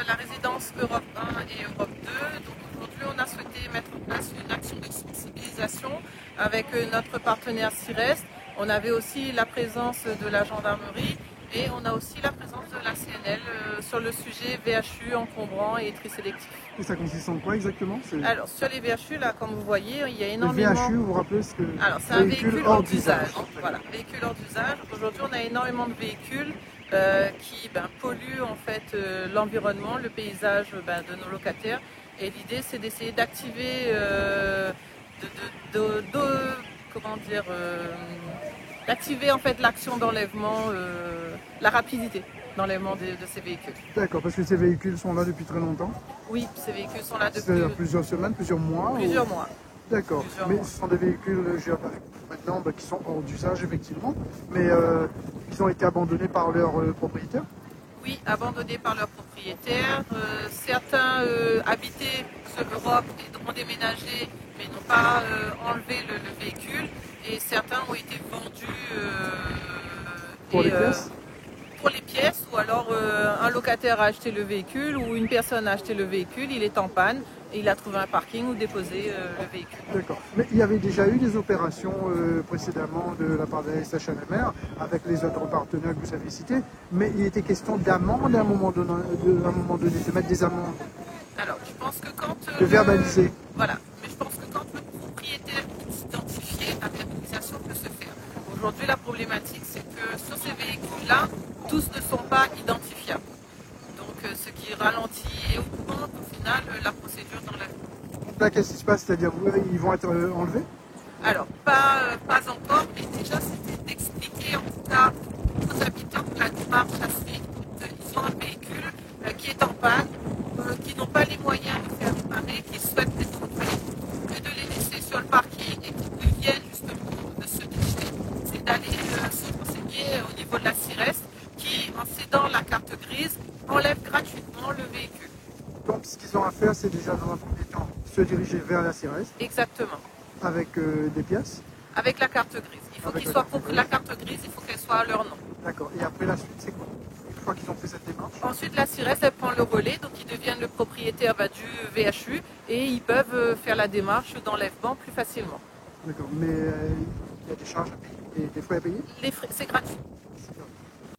La résidence Europe 1 et Europe 2. Donc aujourd'hui, on a souhaité mettre en place une action de sensibilisation avec notre partenaire CIREST. On avait aussi la présence de la gendarmerie et on a aussi la présence de la CNL sur le sujet VHU encombrant et tri sélectif. Et ça consiste en quoi exactement? Alors sur les VHU, là, comme vous voyez, il y a Le énormément... VHU, vous vous rappelez ce que... Alors c'est un véhicule hors d'usage. Voilà, véhicule hors d'usage. Aujourd'hui, on a énormément de véhicules qui polluent en fait l'environnement, le paysage de nos locataires. Et l'idée, c'est d'essayer d'activer, d'activer en fait l'action d'enlèvement, la rapidité d'enlèvement de ces véhicules. D'accord, parce que ces véhicules sont là depuis très longtemps? Oui, ces véhicules sont là depuis... C'est-à-dire plusieurs semaines, plusieurs mois? Plusieurs mois. D'accord, mais ce sont des véhicules maintenant qui sont hors d'usage effectivement, mais ils ont été abandonnés par leurs propriétaires? Oui, abandonnés par leurs propriétaires. Certains habitaient sur l'Europe et ont déménagé mais n'ont pas enlevé le véhicule, et certains ont été vendus Pour les pièces? Pour les pièces, ou alors un locataire a acheté le véhicule ou une personne a acheté le véhicule, il est en panne et il a trouvé un parking où déposer le véhicule. D'accord. Mais il y avait déjà eu des opérations précédemment de la part de la SHNMR avec les autres partenaires que vous avez cités, mais il était question d'amende à un moment donné, de mettre des amendes. Alors, je pense que quand... de verbaliser. Voilà, mais je pense que quand le propriétaire est identifié, la verbalisation peut se faire. Aujourd'hui, la problématique, c'est que sur ces véhicules-là, tous ne sont pas identifiables. Donc, ce qui ralentit et augmente au final la procédure d'enlèvement. Là, qu'est-ce qui se passe? C'est-à-dire, ils vont être enlevés? Alors, pas encore, mais déjà, c'était d'expliquer en tout cas aux habitants que la démarche à suivre. Ils ont un véhicule qui est en panne, qui n'ont pas les moyens de faire réparer, qui souhaitent les trouver, que de les laisser sur le parking et qu'ils viennent justement de se déchirer. C'est d'aller se renseigner au niveau de la CIREST qui, en cédant la carte grise, enlève gratuitement le véhicule. Donc, ce qu'ils ont à faire, c'est déjà dans un premier temps se diriger vers la CIREST. Exactement. Avec des pièces? Avec la carte grise. Il faut qu'ils soient pour la carte grise, il faut qu'elle soit à leur nom. D'accord. Et après la suite, c'est quoi? Une fois qu'ils ont fait cette démarche? Ensuite, la CIREST, elle prend le relais, donc ils deviennent le propriétaire du VHU et ils peuvent faire la démarche d'enlèvement plus facilement. D'accord. Mais il y a des charges à payer et des frais à payer? Les frais, c'est gratuit.